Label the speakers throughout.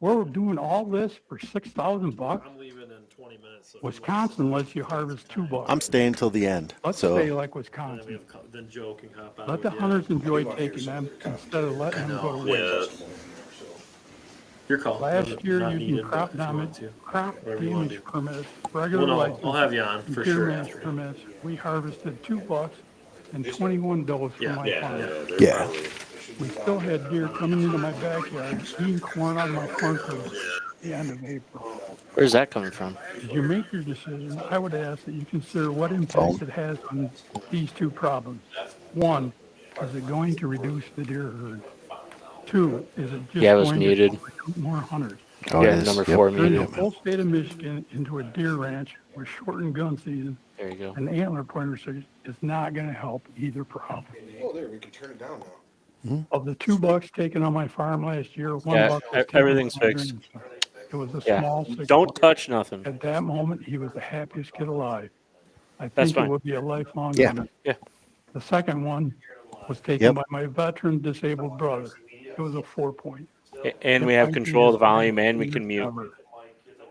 Speaker 1: We're doing all this for $6,000.
Speaker 2: I'm leaving in 20 minutes. So
Speaker 1: Wisconsin lets you harvest $2.
Speaker 3: I'm staying till the end.
Speaker 1: Let's
Speaker 3: So
Speaker 1: stay like
Speaker 2: And then we
Speaker 1: Wisconsin.
Speaker 2: have, then Joe can hop on.
Speaker 1: Let the
Speaker 2: with
Speaker 1: hunters
Speaker 2: you.
Speaker 1: enjoy taking them instead of letting them go to waste.
Speaker 2: Your call.
Speaker 1: Last year,
Speaker 2: Not
Speaker 1: using
Speaker 2: needed,
Speaker 1: crop
Speaker 2: but if you want
Speaker 1: damage,
Speaker 2: to.
Speaker 1: crop
Speaker 2: Whatever you wanna
Speaker 1: damage
Speaker 2: do.
Speaker 1: permits, regular
Speaker 2: Well, no,
Speaker 1: license,
Speaker 2: I'll have you on for
Speaker 1: and deer
Speaker 2: sure
Speaker 1: match
Speaker 2: after.
Speaker 1: permits, we harvested $2 and 21 does for
Speaker 2: Yeah,
Speaker 1: my
Speaker 2: yeah,
Speaker 1: farm.
Speaker 3: yeah,
Speaker 1: We still had deer coming into my backyard, eating corn out of my corn crib at the end of April.
Speaker 4: Where's that coming from?
Speaker 1: As you make your decision, I would ask that you consider what impact it has on these two problems. One, is it going to reduce the deer herd? Two, is it just
Speaker 4: Yeah, it was
Speaker 1: going
Speaker 4: muted.
Speaker 1: to recruit more hunters?
Speaker 3: oh,
Speaker 4: Yeah,
Speaker 3: it is.
Speaker 4: number
Speaker 3: Yep.
Speaker 4: 4
Speaker 1: Turn the
Speaker 4: muted.
Speaker 1: whole state of Michigan into a deer ranch with shortened gun season,
Speaker 4: There you go.
Speaker 1: and antler pointer is not going to help either problem.
Speaker 5: Oh, there, we can turn it down now.
Speaker 1: Of the $2 taken on my farm last year, $1
Speaker 4: Yeah,
Speaker 1: was taken
Speaker 4: everything's
Speaker 1: from my
Speaker 4: fixed.
Speaker 1: drainage fund. It was a
Speaker 4: Yeah.
Speaker 1: small $6.
Speaker 4: Don't touch nothing.
Speaker 1: At that moment, he was the happiest kid alive. I
Speaker 4: That's
Speaker 1: think it
Speaker 4: fine.
Speaker 1: would be a lifelong
Speaker 3: Yeah.
Speaker 1: memory.
Speaker 4: Yeah.
Speaker 1: The second one was taken
Speaker 3: Yep.
Speaker 1: by my veteran disabled brother. It was a 4-point.
Speaker 4: And we have control of the volume and we can mute.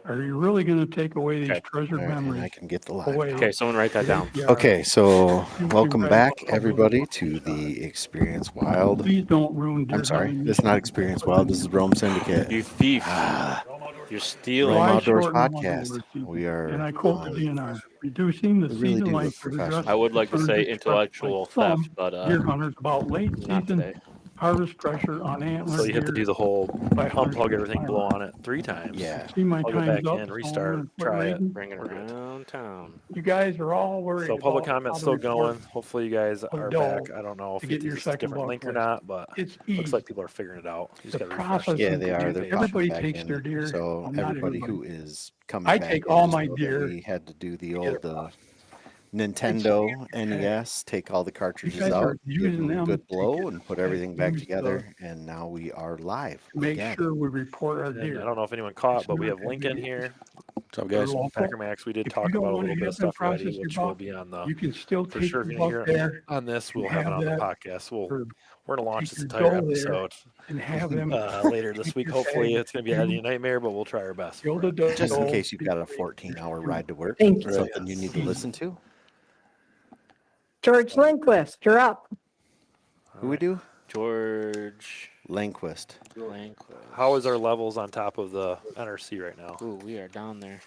Speaker 1: Are you really going to take away these
Speaker 4: Okay.
Speaker 1: treasured
Speaker 3: All right, and I
Speaker 1: memories
Speaker 3: can get the live.
Speaker 1: away?
Speaker 4: Okay, someone write that down.
Speaker 1: Yeah.
Speaker 3: Okay, so welcome back, everybody, to the Experience Wild.
Speaker 1: Please don't ruin deer
Speaker 3: I'm sorry,
Speaker 1: hunting.
Speaker 3: this is not Experience Wild. This is Rome Syndicate.
Speaker 4: You thief. You're
Speaker 3: Rome
Speaker 4: stealing.
Speaker 1: Why
Speaker 3: Outdoors
Speaker 1: shorten the
Speaker 3: Podcast.
Speaker 1: lumber season?
Speaker 3: We are.
Speaker 1: And I quote the
Speaker 3: on-
Speaker 1: DNR, reducing the
Speaker 3: We really
Speaker 1: season
Speaker 3: do look
Speaker 1: length of the
Speaker 3: professional.
Speaker 4: I would like to say intellectual theft, but
Speaker 1: deer hunters about late
Speaker 4: not
Speaker 1: season
Speaker 4: today.
Speaker 1: harvest pressure on antler
Speaker 2: So you have to do
Speaker 1: deer
Speaker 2: the whole
Speaker 1: by hunters
Speaker 2: unplug everything,
Speaker 1: by
Speaker 2: blow
Speaker 1: hunters.
Speaker 2: on it 3 times.
Speaker 3: Yeah.
Speaker 1: See my
Speaker 2: I'll go
Speaker 1: time's
Speaker 2: back
Speaker 1: up.
Speaker 2: in,
Speaker 1: so
Speaker 2: restart,
Speaker 1: I'm gonna quit
Speaker 2: try it.
Speaker 1: reading.
Speaker 4: Bring it
Speaker 2: We're good.
Speaker 4: around town.
Speaker 1: You guys are all worried
Speaker 2: So public
Speaker 1: about
Speaker 2: comment's
Speaker 1: how
Speaker 2: still
Speaker 1: to report.
Speaker 2: going. Hopefully you guys
Speaker 1: Or
Speaker 2: are
Speaker 1: dull
Speaker 2: back. I don't know if
Speaker 1: to get
Speaker 2: it's
Speaker 1: your
Speaker 2: a
Speaker 1: second
Speaker 2: different
Speaker 1: buck
Speaker 2: link or
Speaker 1: first.
Speaker 2: not, but
Speaker 1: It's
Speaker 2: looks
Speaker 1: easy.
Speaker 2: like people are figuring it out. You just
Speaker 1: The
Speaker 2: gotta refresh.
Speaker 1: process
Speaker 3: Yeah,
Speaker 1: of
Speaker 3: they are.
Speaker 1: deer-
Speaker 3: They're
Speaker 1: everybody
Speaker 3: popping back
Speaker 1: takes
Speaker 3: in.
Speaker 1: their deer.
Speaker 3: So
Speaker 1: Well, not
Speaker 3: everybody
Speaker 1: everybody.
Speaker 3: who is coming
Speaker 1: I
Speaker 3: back
Speaker 1: take
Speaker 3: in
Speaker 1: all
Speaker 3: just
Speaker 1: my
Speaker 3: know that
Speaker 1: deer,
Speaker 3: we had to do the
Speaker 1: get
Speaker 3: old
Speaker 1: it.
Speaker 3: Nintendo NES, take all the cartridges
Speaker 1: guys are
Speaker 3: out, give
Speaker 1: using
Speaker 3: them a
Speaker 1: them
Speaker 3: good
Speaker 1: to
Speaker 3: blow,
Speaker 1: get
Speaker 3: and put everything back
Speaker 1: use
Speaker 3: together. And now we are live.
Speaker 1: make
Speaker 3: again.
Speaker 1: sure we report our
Speaker 2: And I
Speaker 1: deer.
Speaker 2: don't know if anyone caught, but we
Speaker 1: It's
Speaker 2: have
Speaker 1: not
Speaker 2: Lincoln
Speaker 1: gonna be-
Speaker 2: here.
Speaker 6: What's up,
Speaker 1: They're
Speaker 6: guys?
Speaker 1: local.
Speaker 2: Packer Max, we did
Speaker 1: If
Speaker 2: talk
Speaker 1: you don't
Speaker 2: about a
Speaker 1: wanna
Speaker 2: little bit
Speaker 1: have
Speaker 2: of
Speaker 1: them
Speaker 2: stuff already,
Speaker 1: process your
Speaker 2: which will
Speaker 1: buck,
Speaker 2: be on the
Speaker 1: You can still
Speaker 2: for
Speaker 1: take
Speaker 2: sure.
Speaker 1: your
Speaker 2: If you're
Speaker 1: buck
Speaker 2: gonna hear
Speaker 1: there
Speaker 2: on this, we'll
Speaker 1: and
Speaker 2: have it
Speaker 1: have
Speaker 2: on the
Speaker 1: that
Speaker 2: podcast.
Speaker 1: or
Speaker 2: We're gonna launch
Speaker 1: take
Speaker 2: this
Speaker 1: your
Speaker 2: entire
Speaker 1: doe there.
Speaker 2: episode
Speaker 1: and have them
Speaker 2: later this
Speaker 1: take
Speaker 2: week.
Speaker 1: your
Speaker 2: Hopefully,
Speaker 1: tag,
Speaker 2: it's gonna be a nightmare, but we'll try our best.
Speaker 1: kill the doe.
Speaker 3: Just in case you've got a 14-hour ride to work,
Speaker 7: Thank you.
Speaker 3: something you need to listen to.
Speaker 7: George Lindquist, you're up.
Speaker 3: Who we do?
Speaker 4: George
Speaker 3: Langquist.
Speaker 4: Blanco.
Speaker 2: How is our levels on top of the NRC right now?
Speaker 4: Ooh, we are down there.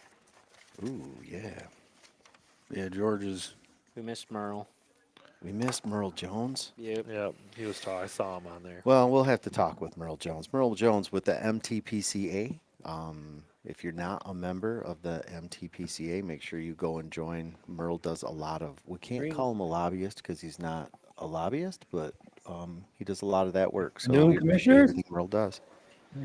Speaker 3: Ooh, yeah.
Speaker 6: Yeah, George is.
Speaker 4: We missed Merle.
Speaker 3: We missed Merle Jones.
Speaker 4: Yep.
Speaker 2: Yep, he was tall. I saw him on there.
Speaker 3: Well, we'll have to talk with Merle Jones. Merle Jones with the MTPCA. If you're not a member of the MTPCA, make sure you go and join. Merle does a lot of, we can't call him a lobbyist because he's not a lobbyist, but he does a lot of that work. So
Speaker 8: Noon,
Speaker 3: we appreciate
Speaker 8: Commissioners.
Speaker 3: everything Merle does.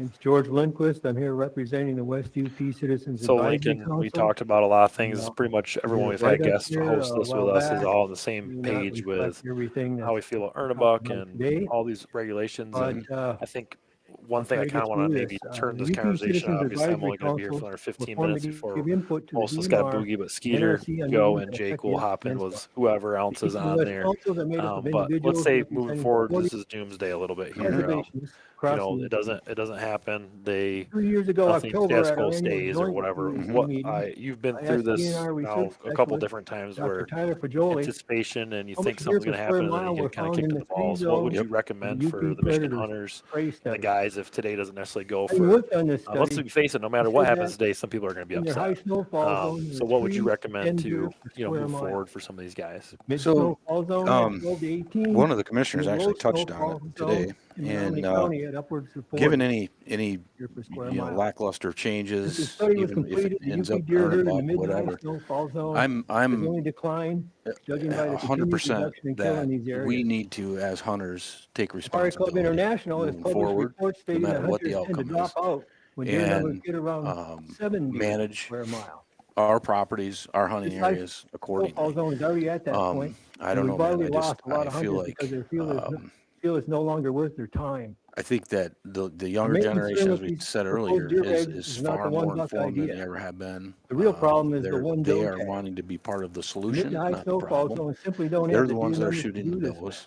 Speaker 8: It's George Lindquist. I'm here representing the West UP Citizens
Speaker 2: So
Speaker 8: Advisory
Speaker 2: Lincoln, we
Speaker 8: Council.
Speaker 2: talked about a lot of things.
Speaker 8: Yeah.
Speaker 2: Pretty much everyone
Speaker 8: Yeah,
Speaker 2: we've
Speaker 8: right
Speaker 2: had
Speaker 8: up
Speaker 2: guests
Speaker 8: here,
Speaker 2: host
Speaker 8: a
Speaker 2: this with
Speaker 8: while
Speaker 2: us is
Speaker 8: back,
Speaker 2: all on the same
Speaker 8: do not
Speaker 2: page with
Speaker 8: reflect everything
Speaker 2: how we
Speaker 8: that's
Speaker 2: feel about
Speaker 8: talked
Speaker 2: Ernebuck
Speaker 8: about
Speaker 2: and
Speaker 8: today.
Speaker 2: all these regulations. And
Speaker 8: But
Speaker 2: I think one thing I
Speaker 8: try to
Speaker 2: kind of
Speaker 8: get
Speaker 2: want to
Speaker 8: through
Speaker 2: maybe
Speaker 8: this.
Speaker 2: turn this
Speaker 8: UP
Speaker 2: conversation.
Speaker 8: Citizens
Speaker 2: Obviously, I'm
Speaker 8: Advisory
Speaker 2: only going to be here for
Speaker 8: Council
Speaker 2: another 15
Speaker 8: was formed
Speaker 2: minutes
Speaker 8: to
Speaker 2: before
Speaker 8: give input to the
Speaker 2: most of us got
Speaker 8: DNR
Speaker 2: Boogie, but Skeeter,
Speaker 8: NRC on
Speaker 2: Joe,
Speaker 8: meetings
Speaker 2: and
Speaker 8: that
Speaker 2: Jake
Speaker 8: affect
Speaker 2: will
Speaker 8: the
Speaker 2: hop in
Speaker 8: Peninsula.
Speaker 2: with whoever else is
Speaker 8: The
Speaker 2: on
Speaker 8: US
Speaker 2: there.
Speaker 8: Councils are made up of
Speaker 2: But let's
Speaker 8: individuals
Speaker 2: say
Speaker 8: representing
Speaker 2: moving forward,
Speaker 8: 40
Speaker 2: this is doomsday a little bit here.
Speaker 8: reservations
Speaker 2: You
Speaker 8: across
Speaker 2: know,
Speaker 8: the
Speaker 2: it doesn't happen. They
Speaker 8: 2 years ago,
Speaker 2: nothing
Speaker 8: October,
Speaker 2: status
Speaker 8: at
Speaker 2: quo
Speaker 8: our annual
Speaker 2: stays or
Speaker 8: joint
Speaker 2: whatever.
Speaker 8: committee
Speaker 2: What
Speaker 8: meeting,
Speaker 2: you've been
Speaker 8: I
Speaker 2: through
Speaker 8: asked
Speaker 2: this
Speaker 8: DNR
Speaker 2: now
Speaker 8: research
Speaker 2: a couple
Speaker 8: specialist,
Speaker 2: different times
Speaker 8: Dr.
Speaker 2: where
Speaker 8: Tyler Fajoli,
Speaker 2: anticipation and you
Speaker 8: how
Speaker 2: think
Speaker 8: much
Speaker 2: something's
Speaker 8: deer
Speaker 2: going to
Speaker 8: per square
Speaker 2: happen and then
Speaker 8: mile
Speaker 2: you
Speaker 8: were
Speaker 2: get kind of
Speaker 8: found
Speaker 2: kicked
Speaker 8: in
Speaker 2: in
Speaker 8: the
Speaker 2: the
Speaker 8: free
Speaker 2: balls. What would
Speaker 8: zone
Speaker 2: you recommend
Speaker 8: UP
Speaker 2: for the Michigan
Speaker 8: predators
Speaker 2: hunters
Speaker 8: prey
Speaker 2: and the
Speaker 8: study.
Speaker 2: guys if today doesn't necessarily go
Speaker 8: I
Speaker 2: for?
Speaker 8: worked on this
Speaker 2: Let's
Speaker 8: study.
Speaker 2: face it, no matter
Speaker 8: It
Speaker 2: what
Speaker 8: showed
Speaker 2: happens
Speaker 8: that
Speaker 2: today, some people are going to be
Speaker 8: in their high
Speaker 2: upset.
Speaker 8: snowfall zone,
Speaker 2: So what would you
Speaker 8: 3
Speaker 2: recommend
Speaker 8: 10 deer
Speaker 2: to
Speaker 8: per square
Speaker 2: move
Speaker 8: mile.
Speaker 2: forward for some of these guys?
Speaker 8: Mid
Speaker 6: So,
Speaker 8: snowfall zone at 12 to 18.
Speaker 6: one of the commissioners
Speaker 8: and
Speaker 6: actually
Speaker 8: low
Speaker 6: touched on
Speaker 8: snowfall
Speaker 6: it
Speaker 8: zone
Speaker 6: today,
Speaker 8: in Romney
Speaker 6: and
Speaker 8: County at upwards of 40
Speaker 6: given any
Speaker 8: deer per square
Speaker 6: you know
Speaker 8: mile.
Speaker 6: lackluster
Speaker 8: Since the
Speaker 6: changes,
Speaker 8: study was
Speaker 6: even if it
Speaker 8: completed, the
Speaker 6: ends
Speaker 8: UP
Speaker 6: up
Speaker 8: deer
Speaker 6: earning
Speaker 8: herd in the
Speaker 6: buck,
Speaker 8: mid to high
Speaker 6: whatever,
Speaker 8: snowfall zone
Speaker 6: I'm
Speaker 8: has only declined, judging by the continued
Speaker 6: 100%
Speaker 8: reduction in killing
Speaker 6: that
Speaker 8: in these areas.
Speaker 6: we need to, as hunters, take
Speaker 8: Safari Club
Speaker 6: responsibility
Speaker 8: International has
Speaker 6: moving
Speaker 8: published
Speaker 6: forward,
Speaker 8: reports
Speaker 6: no
Speaker 8: stating that
Speaker 6: matter what the
Speaker 8: hunters tend to
Speaker 6: outcome
Speaker 8: drop
Speaker 6: is,
Speaker 8: out when deer numbers
Speaker 6: and
Speaker 8: get around 7 deer per
Speaker 6: manage
Speaker 8: square mile.
Speaker 6: our properties, our hunting
Speaker 8: This high
Speaker 6: areas
Speaker 8: snowfall
Speaker 6: accordingly.
Speaker 8: zone is already at that point.
Speaker 6: I
Speaker 8: and
Speaker 6: don't know,
Speaker 8: we've
Speaker 6: man.
Speaker 8: already lost a lot
Speaker 6: I
Speaker 8: of
Speaker 6: feel
Speaker 8: hunters
Speaker 6: like
Speaker 8: because they feel it's no longer worth their time.
Speaker 6: I think that the younger
Speaker 8: main concern
Speaker 6: generation, as
Speaker 8: with
Speaker 6: we
Speaker 8: these
Speaker 6: said
Speaker 8: proposed
Speaker 6: earlier,
Speaker 8: deer
Speaker 6: is,
Speaker 8: regs
Speaker 6: is
Speaker 8: is not
Speaker 6: far
Speaker 8: the
Speaker 6: more
Speaker 8: one buck
Speaker 6: informed than
Speaker 8: idea.
Speaker 6: they ever have been.
Speaker 8: The real problem is the one
Speaker 6: They
Speaker 8: doe
Speaker 6: are
Speaker 8: tag.
Speaker 6: wanting to be part of the
Speaker 8: Mid
Speaker 6: solution,
Speaker 8: to high
Speaker 6: not the
Speaker 8: snowfall
Speaker 6: problem.
Speaker 8: zones simply don't
Speaker 6: They're
Speaker 8: have
Speaker 6: the
Speaker 8: the
Speaker 6: ones
Speaker 8: deer
Speaker 6: that are
Speaker 8: numbers to
Speaker 6: shooting
Speaker 8: do
Speaker 6: the
Speaker 8: this.
Speaker 6: does.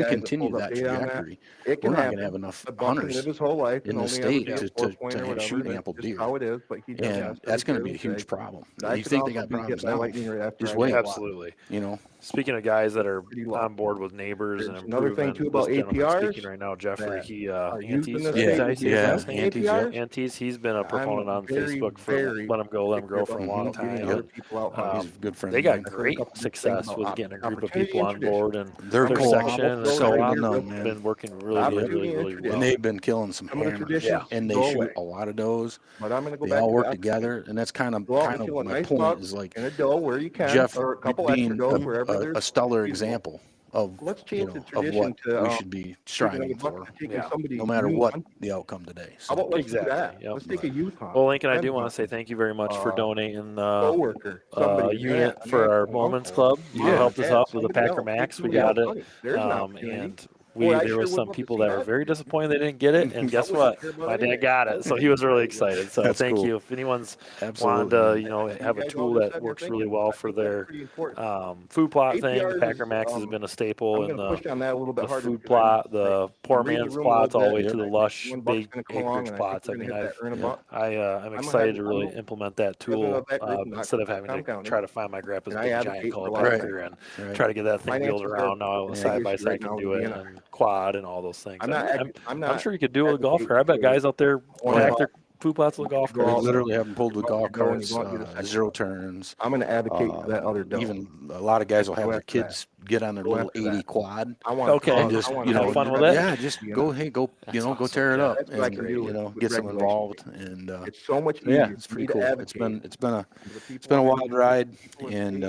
Speaker 6: we
Speaker 5: guys that
Speaker 6: continue
Speaker 5: pulled up
Speaker 6: that
Speaker 5: data on that.
Speaker 6: trajectory,
Speaker 5: It
Speaker 6: we're
Speaker 5: can
Speaker 6: not
Speaker 5: happen.
Speaker 6: going to have enough
Speaker 5: A buck can
Speaker 6: hunters
Speaker 5: live his whole life
Speaker 6: in
Speaker 5: and
Speaker 6: the
Speaker 5: only
Speaker 6: state
Speaker 5: average a
Speaker 6: to
Speaker 5: 4-point or whatever.
Speaker 6: shoot
Speaker 5: That's
Speaker 6: ample
Speaker 5: just
Speaker 6: deer.
Speaker 5: how it is, but he does
Speaker 6: And
Speaker 5: ask
Speaker 6: that's going to
Speaker 5: every
Speaker 6: be a
Speaker 5: day.
Speaker 6: huge problem.
Speaker 5: I
Speaker 6: You
Speaker 5: could
Speaker 6: think they
Speaker 5: also
Speaker 6: got
Speaker 5: be
Speaker 6: problems
Speaker 5: hit by
Speaker 6: now?
Speaker 5: lightning right after
Speaker 6: Just
Speaker 5: I
Speaker 6: wait.
Speaker 5: get
Speaker 2: Absolutely.
Speaker 6: You know,
Speaker 2: Speaking of guys that are
Speaker 5: Pretty low.
Speaker 2: on board with neighbors and
Speaker 5: There's another thing,
Speaker 2: improving,
Speaker 5: too, about
Speaker 2: this gentleman
Speaker 5: APRs
Speaker 2: speaking right now, Jeffrey,
Speaker 5: that
Speaker 2: he
Speaker 5: are used in
Speaker 2: Antes,
Speaker 5: the
Speaker 2: is
Speaker 5: state
Speaker 2: that how you
Speaker 5: to
Speaker 2: say
Speaker 5: be
Speaker 2: his
Speaker 6: yeah,
Speaker 2: last name?
Speaker 6: Antes, yeah.
Speaker 5: APRs.
Speaker 2: Antes, he's been a proponent on
Speaker 5: very,
Speaker 2: Facebook for
Speaker 5: very
Speaker 2: let them go, let them grow for a long
Speaker 5: about getting
Speaker 2: time.
Speaker 5: other
Speaker 2: And,
Speaker 5: people out
Speaker 6: Oh,
Speaker 5: front.
Speaker 6: he's a good friend.
Speaker 2: they
Speaker 6: of
Speaker 2: got
Speaker 6: mine.
Speaker 2: great
Speaker 5: couple of things
Speaker 2: success
Speaker 5: about
Speaker 2: with getting a group of
Speaker 5: opportunity
Speaker 2: people
Speaker 5: and
Speaker 2: on board, and
Speaker 6: They're
Speaker 2: their
Speaker 6: cool.
Speaker 2: section
Speaker 5: Those
Speaker 2: and
Speaker 5: right
Speaker 6: So
Speaker 5: here,
Speaker 6: on
Speaker 5: real
Speaker 6: them,
Speaker 2: have
Speaker 6: man.
Speaker 2: been working really,
Speaker 5: Opportunity
Speaker 2: really,
Speaker 5: and
Speaker 2: really
Speaker 5: tradition.
Speaker 6: And
Speaker 2: well.
Speaker 6: they've been killing some
Speaker 5: Some of the
Speaker 6: hammers.
Speaker 5: traditions
Speaker 6: And they
Speaker 5: go
Speaker 6: shoot
Speaker 5: away.
Speaker 6: a lot of does.
Speaker 5: But I'm going to go
Speaker 6: They
Speaker 5: back
Speaker 6: all
Speaker 5: to
Speaker 6: work
Speaker 5: that.
Speaker 6: together, and that's kind of
Speaker 5: Go out and kill a
Speaker 6: my
Speaker 5: nice
Speaker 6: point.
Speaker 5: buck
Speaker 6: Is like
Speaker 5: and a doe where you can,
Speaker 6: Jeff
Speaker 5: or a couple extra
Speaker 6: being
Speaker 5: does wherever
Speaker 6: a
Speaker 5: there's
Speaker 6: stellar
Speaker 5: you know,
Speaker 6: example of
Speaker 5: Let's
Speaker 6: you
Speaker 5: change the
Speaker 6: know of
Speaker 5: tradition
Speaker 6: what
Speaker 5: to
Speaker 6: we should be
Speaker 5: shooting
Speaker 6: striving
Speaker 5: a buck
Speaker 6: for,
Speaker 5: and taking
Speaker 2: Yeah.
Speaker 5: somebody
Speaker 6: no matter
Speaker 5: new
Speaker 6: what
Speaker 5: hunting.
Speaker 6: the outcome today.
Speaker 5: How
Speaker 6: So
Speaker 5: about let's do
Speaker 2: Exactly,
Speaker 5: that?
Speaker 2: yep.
Speaker 5: Let's take a youth hunt.
Speaker 2: Well, Lincoln, I
Speaker 5: friend
Speaker 2: do want
Speaker 5: hunt,
Speaker 2: to say thank you very much for donating
Speaker 5: coworker, somebody,
Speaker 2: unit
Speaker 5: aunt,
Speaker 2: for our
Speaker 5: uncle,
Speaker 2: Moments
Speaker 5: uncle,
Speaker 2: Club.
Speaker 6: Yeah.
Speaker 2: You helped us
Speaker 5: dad,
Speaker 2: out with the
Speaker 5: somebody
Speaker 2: Packer
Speaker 5: else.
Speaker 2: Max.
Speaker 5: Take
Speaker 2: We
Speaker 5: somebody
Speaker 2: got
Speaker 5: else
Speaker 2: it.
Speaker 5: hunting. There's an opportunity.
Speaker 2: And
Speaker 5: Boy, I
Speaker 2: there
Speaker 5: sure
Speaker 2: was
Speaker 5: would
Speaker 2: some
Speaker 5: love to
Speaker 2: people
Speaker 5: see
Speaker 2: that were
Speaker 5: that.
Speaker 2: very disappointed they didn't get it. And guess
Speaker 5: wouldn't
Speaker 2: what?
Speaker 5: care about
Speaker 2: My dad
Speaker 5: anything.
Speaker 2: got it, so he was really excited. So
Speaker 6: That's
Speaker 2: thank
Speaker 6: cool.
Speaker 2: you. If anyone's
Speaker 6: Absolutely,
Speaker 2: wanted to,
Speaker 6: man.
Speaker 2: have a
Speaker 5: You guys
Speaker 2: tool
Speaker 5: all just
Speaker 2: that
Speaker 5: have your
Speaker 2: works
Speaker 5: thinking.
Speaker 2: really well
Speaker 5: I
Speaker 2: for
Speaker 5: think that's
Speaker 2: their
Speaker 5: pretty important.
Speaker 2: food plot thing, the
Speaker 5: APRs
Speaker 2: Packer
Speaker 5: is,
Speaker 2: Max has been a staple
Speaker 5: I'm
Speaker 2: in
Speaker 5: going to push on that a little bit
Speaker 2: the
Speaker 5: harder.
Speaker 2: food
Speaker 5: because I'm-
Speaker 2: plot, the poor
Speaker 5: I'm reading
Speaker 2: man's
Speaker 5: the room a little
Speaker 2: plots, all the way
Speaker 5: bit.
Speaker 2: to the lush,
Speaker 5: One buck's
Speaker 2: big
Speaker 5: gonna come along,
Speaker 2: acreage
Speaker 5: and I think
Speaker 2: plots. I
Speaker 5: we're
Speaker 2: mean,
Speaker 5: gonna hit that earn a buck.
Speaker 2: I'm
Speaker 5: gonna
Speaker 2: excited
Speaker 5: have-
Speaker 2: to really
Speaker 5: I'm
Speaker 2: implement that
Speaker 5: president
Speaker 2: tool
Speaker 5: of that group, not
Speaker 2: instead of having
Speaker 5: Tom
Speaker 2: to
Speaker 5: County.
Speaker 2: try to find my grandpa's
Speaker 5: And I
Speaker 2: big
Speaker 5: advocate
Speaker 2: giant
Speaker 5: for the
Speaker 2: color
Speaker 5: last
Speaker 2: packer and
Speaker 6: Right.
Speaker 2: try to get that thing wheeled
Speaker 5: Finances are
Speaker 2: around. Now
Speaker 5: a
Speaker 2: side
Speaker 5: big
Speaker 2: by
Speaker 5: issue
Speaker 2: side
Speaker 5: right
Speaker 2: can
Speaker 5: now
Speaker 2: do
Speaker 5: with
Speaker 2: it
Speaker 5: DNR.
Speaker 2: and quad and all those things.
Speaker 5: I'm not.
Speaker 2: I'm sure you could do it with a golf cart. I bet guys out there
Speaker 5: Well,
Speaker 2: pack their food plots with golf
Speaker 5: Go
Speaker 6: We
Speaker 5: out
Speaker 2: carts.
Speaker 6: literally have them pulled with
Speaker 5: go out
Speaker 6: golf
Speaker 5: and go and
Speaker 6: carts,
Speaker 5: you go out and do the second
Speaker 6: zero
Speaker 5: one.
Speaker 6: turns.
Speaker 5: I'm going to advocate for that other doe.
Speaker 6: Even a lot of guys will have
Speaker 5: Go
Speaker 6: their
Speaker 5: after that.
Speaker 6: kids get on their
Speaker 5: Go
Speaker 6: little
Speaker 5: after
Speaker 6: 80
Speaker 5: that.
Speaker 6: quad
Speaker 5: I want
Speaker 2: Okay.
Speaker 6: and just
Speaker 2: have fun with it?
Speaker 6: Yeah, just go go
Speaker 2: awesome,
Speaker 6: tear it
Speaker 2: yeah.
Speaker 6: up
Speaker 5: That's what I
Speaker 6: and
Speaker 5: can do with
Speaker 6: get some
Speaker 5: regulation.
Speaker 6: involved and
Speaker 5: It's so much easier.
Speaker 6: yeah, it's
Speaker 5: for
Speaker 6: pretty
Speaker 5: me to
Speaker 6: cool.
Speaker 5: advocate
Speaker 6: It's been a
Speaker 5: for the
Speaker 6: it's been a
Speaker 5: people
Speaker 6: wild ride and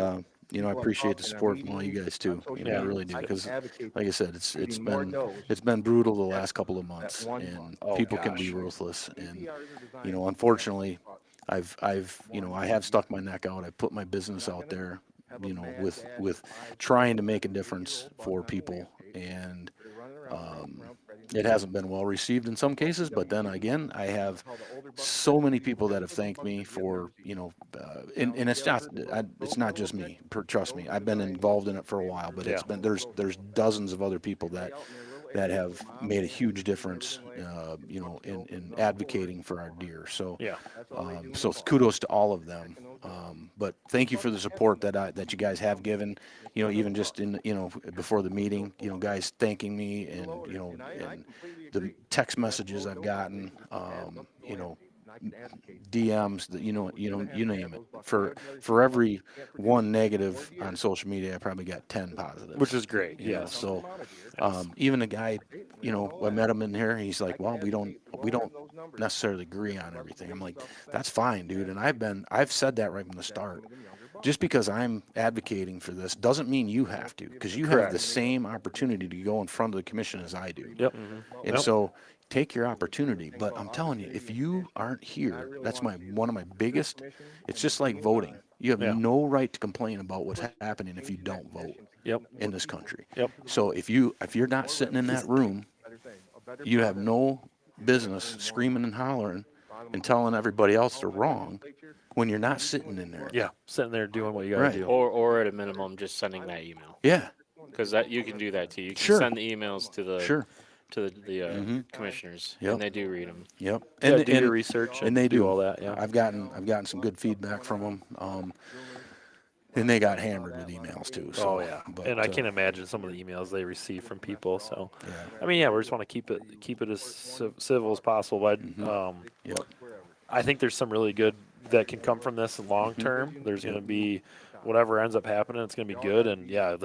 Speaker 6: I
Speaker 5: people
Speaker 6: appreciate the
Speaker 5: I'm
Speaker 6: support
Speaker 5: talking
Speaker 6: from all
Speaker 5: and
Speaker 6: you
Speaker 5: I'm
Speaker 6: guys too.
Speaker 5: reading on
Speaker 6: I
Speaker 5: social
Speaker 6: really
Speaker 5: media.
Speaker 6: do
Speaker 5: I can
Speaker 6: because
Speaker 5: advocate
Speaker 6: like I said, it's
Speaker 5: shooting more does.
Speaker 6: been brutal the last couple of months
Speaker 5: one
Speaker 6: and
Speaker 5: month.
Speaker 2: Oh,
Speaker 6: people can be
Speaker 2: gosh.
Speaker 6: ruthless and
Speaker 5: APRs are designed
Speaker 6: unfortunately I've I have stuck my neck out. I put my business out there, with trying to make a difference for people and it hasn't been well received in some cases, but then again, I have so many people that have thanked me for, and it's not just me. Trust me, I've been involved in it for a while, but it's
Speaker 2: Yeah.
Speaker 6: been there's dozens of other people that have made a huge difference, in advocating for our deer. So
Speaker 2: Yeah.
Speaker 6: so kudos to all of them. But thank you for the support that you guys have given. Even just in before the meeting, guys thanking me and and the text messages I've gotten, DMs that you name it. For every one negative on social media, I probably got 10 positives.
Speaker 2: Which is great.
Speaker 6: You know,
Speaker 2: Yes.
Speaker 6: so even a guy, I met him in here. He's like, "Well, we don't necessarily agree on everything." I'm like, "That's fine, dude." And I've said that right from the start. Just because I'm advocating for this doesn't mean you have to, because you have
Speaker 2: Correct.
Speaker 6: the same opportunity to go in front of the commission as I do.
Speaker 2: Yep.
Speaker 6: And so take your opportunity. But I'm telling you, if you aren't here, that's one of my biggest. It's just like voting. You have
Speaker 2: Yeah.
Speaker 6: no right to complain about what's happening if you don't vote
Speaker 2: Yep.
Speaker 6: in this country.
Speaker 2: Yep.
Speaker 6: So if you're not sitting in that room, you have no business screaming and hollering and telling everybody else they're wrong when you're not sitting in there.
Speaker 2: Yeah. Sitting there doing what you gotta
Speaker 6: Right.
Speaker 2: do.
Speaker 4: Or at a minimum, just sending that email,
Speaker 6: Yeah,
Speaker 4: because that you can do that too. You can
Speaker 6: Sure.
Speaker 4: send the emails to the
Speaker 6: sure.
Speaker 4: commissioners,
Speaker 6: Yep.
Speaker 4: and they do read them.
Speaker 6: Yep.
Speaker 2: And do your research
Speaker 6: and they do
Speaker 2: all that. Yeah.
Speaker 6: I've gotten some good feedback from them. And they got hammered with emails too. So,
Speaker 2: Oh yeah,
Speaker 6: but,
Speaker 2: and I can imagine some of the emails they receive from people. So,
Speaker 6: Yeah.
Speaker 2: I mean, yeah, we just want to keep it as civil as possible. But
Speaker 6: Yep.
Speaker 2: I think there's some really good that can come from this long term. There's going to be whatever ends up happening, it's going to be good. And yeah,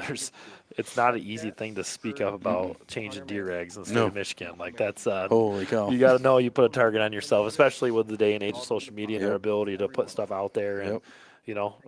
Speaker 2: it's not an easy thing to speak up about changing deer eggs in the state
Speaker 6: No.
Speaker 2: of Michigan. Like that's
Speaker 6: Holy cow.
Speaker 2: you got to know you put a target on yourself, especially with the day and age of social media and
Speaker 6: Yep.
Speaker 2: their ability to put stuff out there. And
Speaker 6: Yep.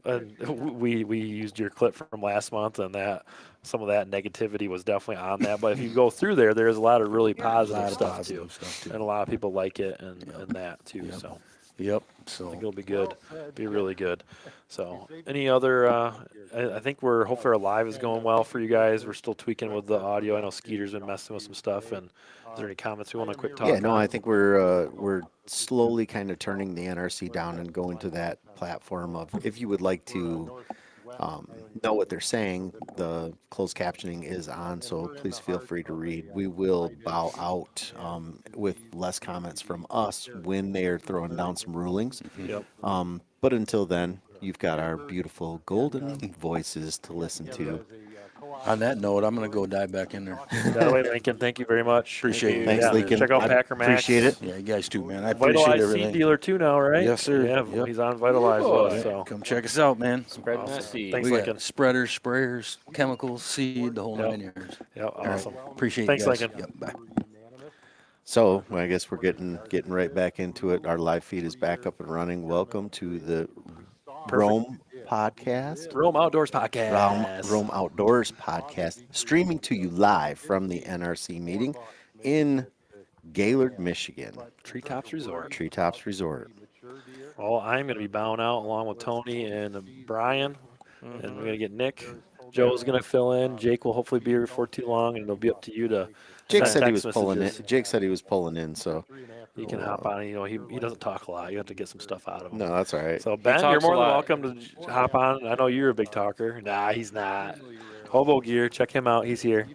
Speaker 2: and we used your clip from last month, and that some of that negativity was definitely on that. But if you go through there, there's a lot of really positive stuff too, and a lot of people like it and that too.
Speaker 6: Yep.
Speaker 2: So
Speaker 6: Yep.
Speaker 2: I
Speaker 6: So
Speaker 2: think it'll be good, be really good. So any other? I think hopefully our live is going well for you guys. We're still tweaking with the audio. I know Skeeter's been messing with some stuff. And is there any comments we want to quick talk?
Speaker 3: Yeah, no,
Speaker 2: on?
Speaker 3: I think we're slowly kind of turning the NRC down and going to that platform of if you would like to know what they're saying, the closed captioning is on, so please feel free to read. We will bow out with less comments from us when they are throwing down some rulings.
Speaker 2: Yep.
Speaker 3: But until then, you've got our beautiful golden voices to listen to.
Speaker 6: On that note, I'm gonna go dive back in there.
Speaker 2: That way, Lincoln, thank you very much.
Speaker 6: Appreciate it.
Speaker 3: Thanks,
Speaker 2: Yeah,
Speaker 3: Lincoln.
Speaker 2: check out
Speaker 3: I
Speaker 2: Packer Max.
Speaker 3: appreciate it.
Speaker 6: Yeah, you guys too, man. I appreciate
Speaker 2: Vitalize seed
Speaker 6: everything.
Speaker 2: dealer too now, right?
Speaker 6: Yes, sir.
Speaker 2: Yeah,
Speaker 6: Yep.
Speaker 2: he's on Vitalize with us, so
Speaker 6: Come check us out, man.
Speaker 4: Spreading
Speaker 2: Awesome.
Speaker 4: that seed.
Speaker 2: Thanks,
Speaker 6: We
Speaker 2: Lincoln.
Speaker 6: got spreaders, sprayers, chemicals, seed, the whole
Speaker 2: Yep.
Speaker 6: 9 yards.
Speaker 2: Yeah,
Speaker 6: All right.
Speaker 2: awesome.
Speaker 6: Appreciate
Speaker 2: Thanks,
Speaker 6: you guys.
Speaker 2: Lincoln.
Speaker 6: Yep, bye.
Speaker 3: So I guess we're getting right back into it. Our live feed is back up and running. Welcome to the Rome podcast.
Speaker 2: Rome Outdoors Podcast.
Speaker 3: Rome Outdoors podcast, streaming to you live from the NRC meeting in Gaylord, Michigan.
Speaker 2: Treetops Resort.
Speaker 3: Treetops Resort.
Speaker 2: Well, I'm going to be bowing out along with Tony and Brian, and we're going to get Nick. Joe's going to fill in. Jake will hopefully be here before too long, and it'll be up to you to
Speaker 3: Jake
Speaker 2: send
Speaker 3: said he
Speaker 2: text
Speaker 3: was pulling in.
Speaker 2: messages.
Speaker 3: Jake said he was pulling in, so
Speaker 2: You can hop on. You know, he doesn't talk a lot. You have to get some stuff out of him.
Speaker 3: no, that's all right.
Speaker 2: So Ben, you're
Speaker 4: talks
Speaker 2: more
Speaker 4: a
Speaker 2: than
Speaker 4: lot.
Speaker 2: welcome to hop on. I know you're a big talker. Nah, he's not. Hobo Gear, check him out. He's here.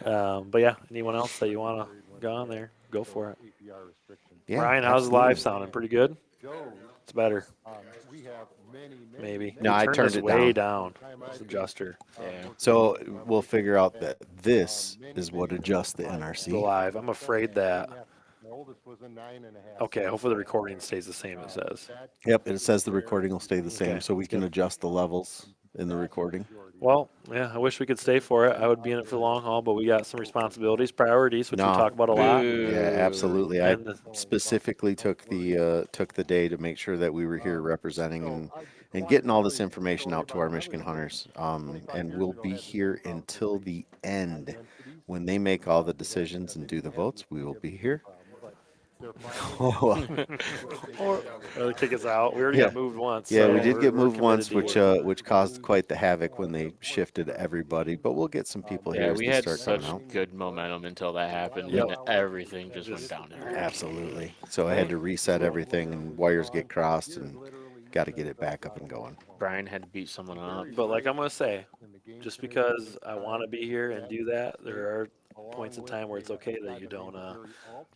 Speaker 2: But yeah, anyone else that you want to go on there, go for it.
Speaker 3: Yeah,
Speaker 2: Ryan, how's the
Speaker 3: absolutely.
Speaker 2: live sounding? Pretty good. It's better. Maybe.
Speaker 3: No,
Speaker 2: We
Speaker 3: I turned
Speaker 2: this
Speaker 3: it
Speaker 2: way down. This adjuster.
Speaker 4: Yeah.
Speaker 3: So we'll figure out that this is what adjusts the
Speaker 2: The
Speaker 3: NRC.
Speaker 2: live. I'm afraid that. Okay, hopefully the recording stays the same. It says.
Speaker 3: Yep, it says the recording will stay the same,
Speaker 2: Okay,
Speaker 3: so we can adjust the levels in the recording.
Speaker 2: Well, yeah, I wish we could stay for it. I would be in it for the long haul, but we got some responsibilities, priorities, which we
Speaker 3: No.
Speaker 2: talk about a lot.
Speaker 3: Yeah, absolutely. I
Speaker 2: And the-
Speaker 3: specifically took the day to make sure that we were here representing and getting all this information out to our Michigan hunters. And we'll be here until the end. When they make all the decisions and do the votes, we will be here.
Speaker 2: Or they kick us out. We already got
Speaker 3: Yeah.
Speaker 2: moved once.
Speaker 3: Yeah,
Speaker 2: so
Speaker 3: we did
Speaker 2: we're
Speaker 3: get moved
Speaker 2: committed
Speaker 3: once,
Speaker 2: to
Speaker 3: which
Speaker 2: it.
Speaker 3: which caused quite the havoc when they shifted everybody. But we'll get some people here
Speaker 4: Yeah,
Speaker 3: as
Speaker 4: we
Speaker 3: they
Speaker 4: had
Speaker 3: start
Speaker 4: such
Speaker 3: coming out.
Speaker 4: good momentum until that happened,
Speaker 2: Yep.
Speaker 4: and everything just went down.
Speaker 3: Absolutely. So I had to reset everything, and wires get crossed, and got to get it back up and going.
Speaker 4: Brian had to beat someone up.
Speaker 2: But like I'm gonna say, just because I want to be here and do that, there are points in time where it's okay that you don't.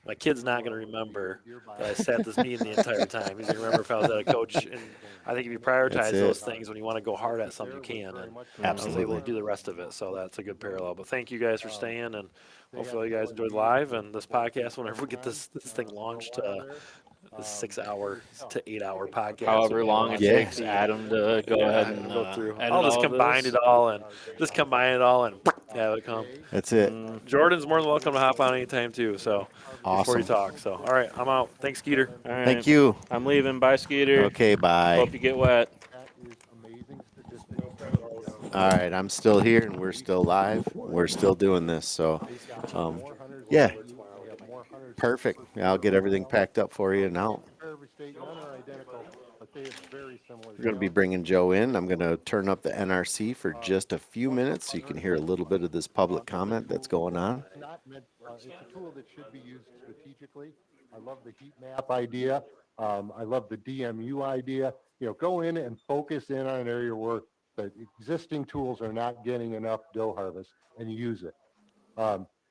Speaker 2: My kid's not gonna remember that I sat this meeting the entire time. He's gonna remember if I was at a coach. And I think if you prioritize
Speaker 3: That's it.
Speaker 2: those things when you want to go hard at something, you can. And I was able
Speaker 3: Absolutely.
Speaker 2: to do the rest of it. So that's a good parallel. But thank you guys for staying, and hopefully you guys enjoyed live and this podcast. Whenever we get this thing launched. The 6 hour to 8 hour podcast.
Speaker 4: However long it
Speaker 3: Yeah.
Speaker 4: takes Adam to go ahead and
Speaker 2: go through.
Speaker 4: edit
Speaker 2: I'll just
Speaker 4: all
Speaker 2: combine
Speaker 4: this.
Speaker 2: it all and have it come.
Speaker 3: That's it.
Speaker 2: Jordan's more than welcome to hop on anytime too. So before
Speaker 3: Awesome.
Speaker 2: you talk. So all right, I'm out. Thanks, Skeeter.
Speaker 4: All right.
Speaker 3: Thank you.
Speaker 4: I'm leaving. Bye, Skeeter.
Speaker 3: Okay, bye.
Speaker 4: Hope you get wet.
Speaker 3: All right, I'm still here, and we're still live. We're still doing this. So, yeah, perfect. I'll get everything packed up for you now. We're going to be bringing Joe in. I'm going to turn up the NRC for just a few minutes so you can hear a little bit of this public comment that's going on.
Speaker 7: It's a tool that should be used strategically. I love the heat map idea. I love the DMU idea. You know, go in and focus in on an area where the existing tools are not getting enough doe harvest and use it.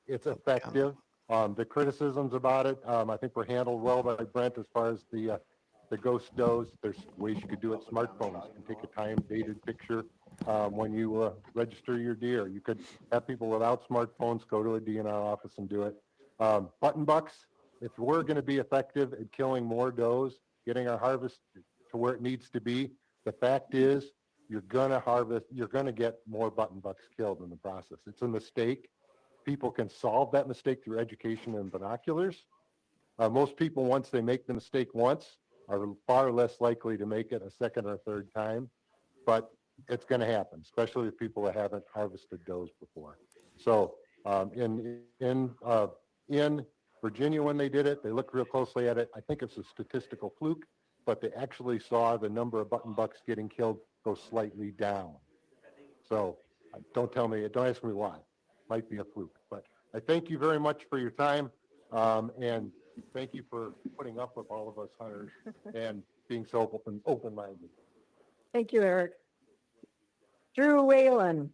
Speaker 7: It's effective. The criticisms about it, I think were handled well by Brent as far as the ghost does. There's ways you could do it. Smartphones can take a time-dated picture when you register your deer. You could have people without smartphones go to a DNR office and do it. Button bucks, if we're going to be effective at killing more does, getting our harvest to where it needs to be, the fact is you're going to get more button bucks killed in the process. It's a mistake. People can solve that mistake through education and binoculars. Most people, once they make the mistake once, are far less likely to make it a second or third time, but it's going to happen, especially with people that haven't harvested does before. So in Virginia, when they did it, they looked real closely at it. I think it's a statistical fluke, but they actually saw the number of button bucks getting killed go slightly down. So don't ask me why. Might be a fluke, but I thank you very much for your time. And thank you for putting up with all of us hunters and being so open-minded.
Speaker 9: Thank you, Eric. Drew Whalen.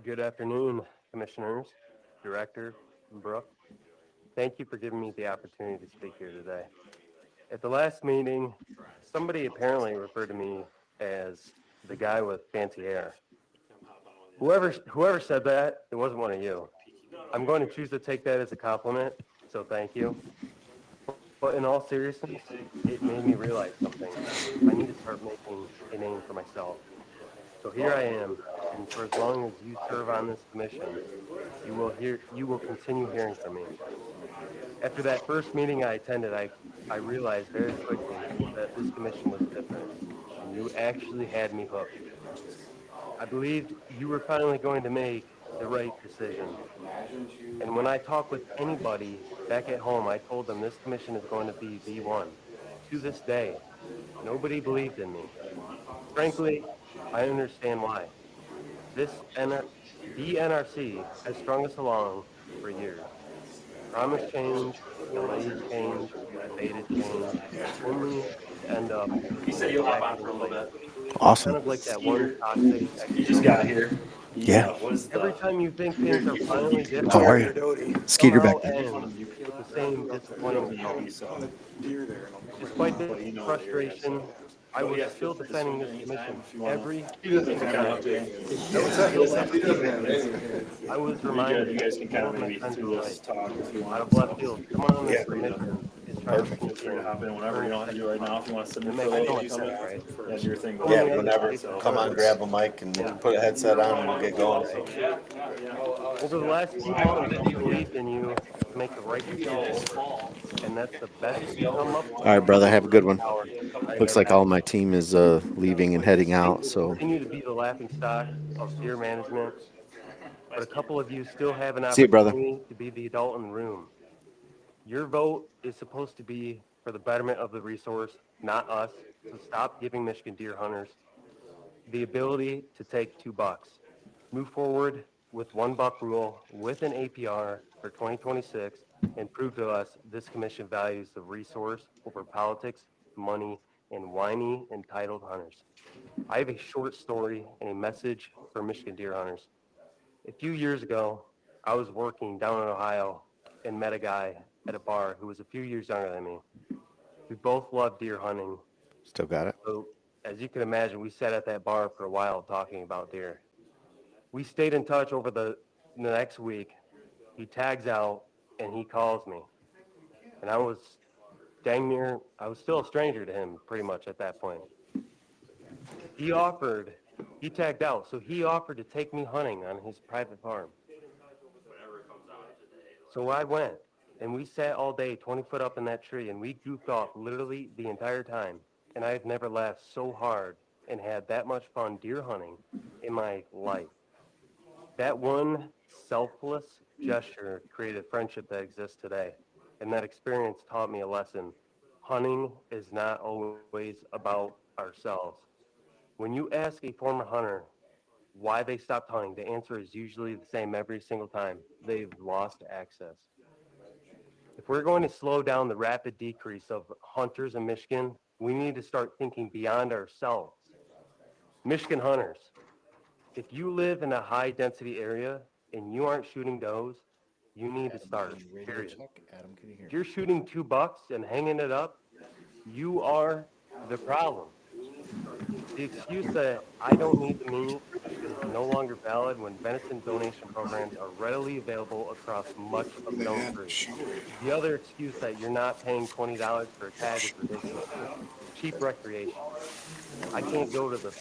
Speaker 10: Good afternoon, commissioners, director, Brooke. Thank you for giving me the opportunity to speak here today. At the last meeting, somebody apparently referred to me as the guy with fancy hair. Whoever said that, it wasn't one of you. I'm going to choose to take that as a compliment, so thank you. But in all seriousness, it made me realize something. I need to start making a name for myself. So here I am, and for as long as you serve on this commission, you will continue hearing from me. After that first meeting I attended, I realized very quickly that this commission was different. And you actually had me hooked. I believed you were finally going to make the right decision. And when I talk with anybody back at home, I told them this commission is going to be the one. To this day, nobody believed in me. Frankly, I understand why. The NRC has strung us along for years. Promise change, delayed change, debated change, only to end up
Speaker 3: Awesome.
Speaker 10: kind of like that one toxic.
Speaker 2: You just got here.
Speaker 3: Yeah.
Speaker 10: Every time you think things are finally different,
Speaker 3: How are you? Skeeter back there.
Speaker 10: ends with the same disappointing result. Despite this frustration, I was still defending this commission every single time. I was reminded
Speaker 2: You guys can kind of
Speaker 10: my
Speaker 2: maybe
Speaker 10: friends
Speaker 2: through
Speaker 10: were
Speaker 2: this
Speaker 10: right.
Speaker 2: talk if you
Speaker 10: Out
Speaker 2: want.
Speaker 10: of left field, someone on this commission is trying to
Speaker 2: Feel free to hop in whenever you want to do right now. If you want to sit in
Speaker 10: It
Speaker 2: for a
Speaker 10: makes so
Speaker 2: little,
Speaker 10: much
Speaker 2: do
Speaker 10: sense,
Speaker 2: something.
Speaker 10: right?
Speaker 2: That's your thing.
Speaker 3: Yeah, whenever. Come on, grab a mic and put a headset on and we'll get going.
Speaker 10: Over the last few months, I believed in you to make the right decision, and that's the best you can come up with.
Speaker 3: All right, brother. Have a good one. Looks like all my team is leaving and heading out. So
Speaker 10: Continue to be the laughing stock of deer management, but a couple of you still have an
Speaker 3: See you, brother.
Speaker 10: opportunity to be the adult in the room. Your vote is supposed to be for the betterment of the resource, not us. So stop giving Michigan deer hunters the ability to take $2. Move forward with $1 rule with an APR for 2026 and prove to us this commission values the resource over politics, money, and whiny, entitled hunters. I have a short story and a message for Michigan deer hunters. A few years ago, I was working down in Ohio and met a guy at a bar who was a few years younger than me. We both loved deer hunting.
Speaker 3: still got it.
Speaker 10: So as you can imagine, we sat at that bar for a while talking about deer. We stayed in touch over the next week. He tags out and he calls me. And I was still a stranger to him pretty much at that point. He tagged out, so he offered to take me hunting on his private farm. So I went, and we sat all day 20 foot up in that tree, and we goofed off literally the entire time. And I've never laughed so hard and had that much fun deer hunting in my life. That one selfless gesture created a friendship that exists today. And that experience taught me a lesson. Hunting is not always about ourselves. When you ask a former hunter why they stopped hunting, the answer is usually the same every single time. They've lost access. If we're going to slow down the rapid decrease of hunters in Michigan, we need to start thinking beyond ourselves. Michigan hunters, if you live in a high density area and you aren't shooting does, you need to start, period. If you're shooting $2 and hanging it up, you are the problem. The excuse that I don't need the meat is no longer valid when venison donation programs are readily available across much of Stone Creek. The other excuse that you're not paying $20 for a tag is ridiculous. Cheap recreation. I can't go to the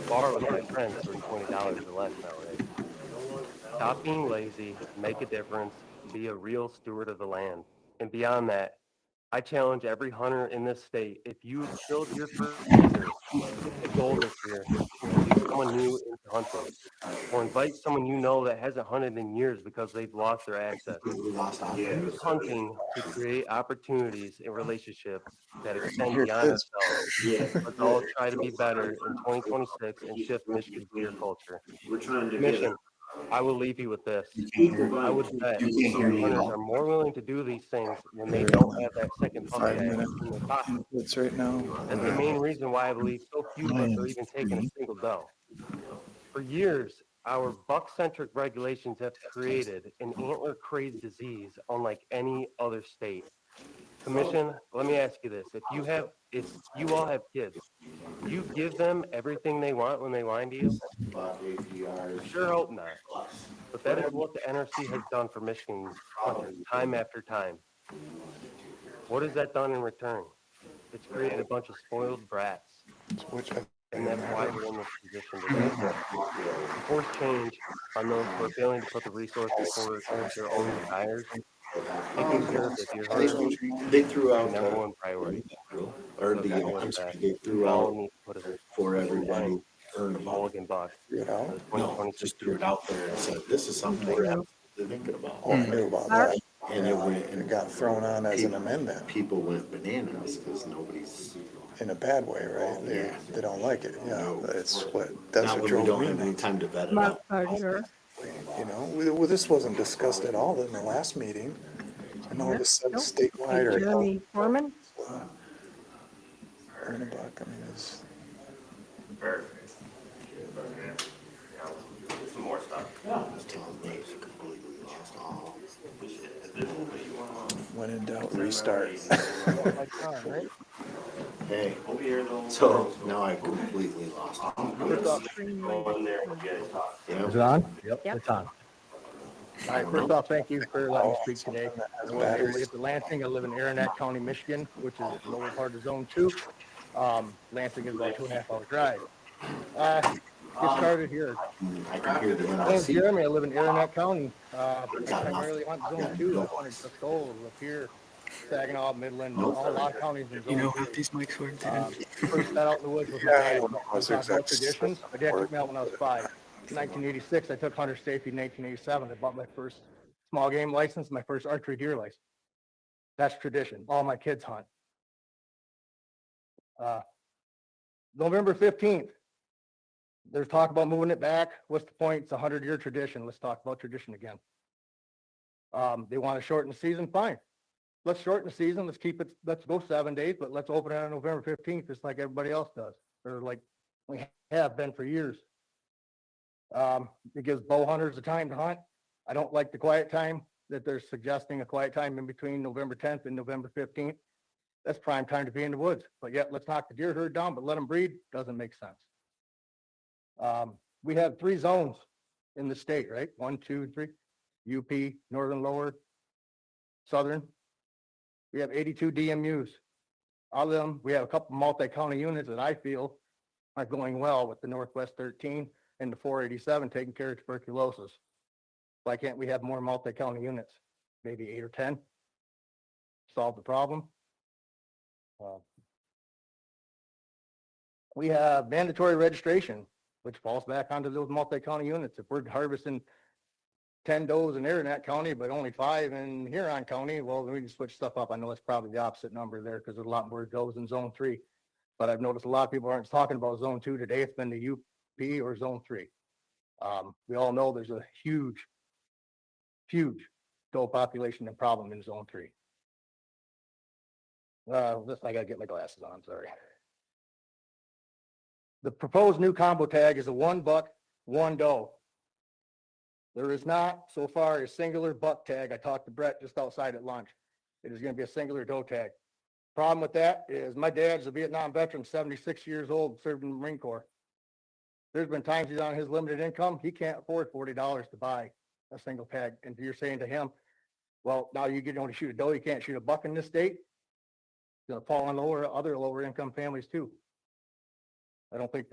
Speaker 10: bar with my friends for $20 or less nowadays. Stop being lazy, make a difference, be a real steward of the land. And beyond that, I challenge every hunter in this state, if you killed your first deer, the goal this year is to introduce someone new into hunting, or invite someone you know that hasn't hunted in years because they've lost their access. Use hunting to create opportunities and relationships that extend beyond ourselves. Let's all try to be better in 2026 and shift Michigan's deer culture. Mission. I will leave you with this. I would bet deer hunters are more willing to do these things when they don't have that second puppy tag in their pocket.
Speaker 6: It's right now.
Speaker 10: That's the main reason why I believe so few of us are even taking a single doe. For years, our buck-centric regulations have created an antler craze disease unlike any other state. Commission, let me ask you this. If you all have kids, do you give them everything they want when they line to you? Sure hope not. But that is what the NRC has done for Michigan hunters time after time. What has that done in return? It's created a bunch of spoiled brats. And that's why we're in this position today. Force change on those who are failing to put the resources forward towards their own desires. Taking care of the deer herd
Speaker 3: They threw
Speaker 10: is
Speaker 3: out
Speaker 10: the number one priority.
Speaker 3: or
Speaker 10: So
Speaker 3: the,
Speaker 10: that
Speaker 3: I'm
Speaker 10: was
Speaker 3: sorry,
Speaker 10: that.
Speaker 3: they threw
Speaker 10: We all
Speaker 3: out
Speaker 10: need to put a
Speaker 3: for everybody.
Speaker 10: end to the Mulligan buck.
Speaker 11: You know?
Speaker 10: For the
Speaker 3: No,
Speaker 10: 2026
Speaker 3: just threw it out there and said, this is something we're absolutely thinking about.
Speaker 11: Oh, I knew about
Speaker 9: Mark?
Speaker 11: that.
Speaker 3: And it went,
Speaker 11: It got thrown on as an amendment
Speaker 3: people went bananas because nobody's,
Speaker 11: in a bad way, right? They don't like it. Yeah, that's what
Speaker 3: not when we
Speaker 11: drove
Speaker 3: don't
Speaker 11: me
Speaker 3: have any
Speaker 11: nuts.
Speaker 3: time to vet it
Speaker 9: Mark
Speaker 3: out.
Speaker 9: Carter.
Speaker 11: You know, well, this wasn't discussed at all in the last meeting. And all of a sudden
Speaker 9: Nope.
Speaker 11: statewide or
Speaker 9: Jeremy Foreman.
Speaker 11: Ernebuck, I mean, is when in doubt, restart.
Speaker 3: Hey, so now I completely lost. Yeah.
Speaker 5: Is it on? Yep,
Speaker 9: Yep.
Speaker 5: it's on. All right, first off, thank you for letting me speak today. I wasn't able to get to Lansing. I live in Aranac County, Michigan, which is the lower part of Zone 2. Lansing is about a 2.5 hour drive. Get started here.
Speaker 3: I can hear the
Speaker 5: My name's
Speaker 3: NRC.
Speaker 5: Jeremy. I live in Aranac County. I primarily hunt Zone 2. I hunted the Skull, Lapeer, Saginaw, Midland, a lot of counties in Zone 2.
Speaker 8: these mics work
Speaker 5: First got out in the woods with my
Speaker 11: Yeah, I
Speaker 5: dad.
Speaker 11: don't know.
Speaker 5: We talked about traditions. My dad took me out when I was 5. In 1986, I took hunter safety. In 1987, I bought my first small game license, my first archery deer license. That's tradition. All my kids hunt. November 15th, there's talk about moving it back. What's the point? It's a 100-year tradition. Let's talk about tradition again. They want to shorten the season. Fine. Let's shorten the season. Let's keep it. Let's go 7 days, but let's open it on November 15th, just like everybody else does, or like we have been for years. It gives bow hunters the time to hunt. I don't like the quiet time that they're suggesting, a quiet time in between November 10th and November 15th. That's prime time to be in the woods. But yet, let's knock the deer herd down, but let them breed. Doesn't make sense. We have 3 zones in the state, right? 1, 2, 3. UP, Northern, Lower, Southern. We have 82 DMUs. All of them, we have a couple multi-county units that I feel are going well with the Northwest 13 and the 487 taking care of tuberculosis. Why can't we have more multi-county units? Maybe 8 or 10? Solve the problem. We have mandatory registration, which falls back onto those multi-county units. If we're harvesting 10 does in Aranac County, but only 5 in Huron County, well, we can switch stuff up. I know it's probably the opposite number there because there's a lot more does in Zone 3. But I've noticed a lot of people aren't talking about Zone 2 today. It's been the UP or Zone 3. We all know there's a huge doe population and problem in Zone 3. This, I gotta get my glasses on, sorry. The proposed new combo tag is a 1 buck, 1 doe. There is not so far a singular buck tag. I talked to Brett just outside at lunch. It is going to be a singular doe tag. Problem with that is my dad's a Vietnam veteran, 76 years old, served in the Marine Corps. There's been times he's on his limited income. He can't afford $40 to buy a single tag. And you're saying to him, well, now you get only shoot a doe. You can't shoot a buck in this state. It's going to fall on other lower income families too. I don't think that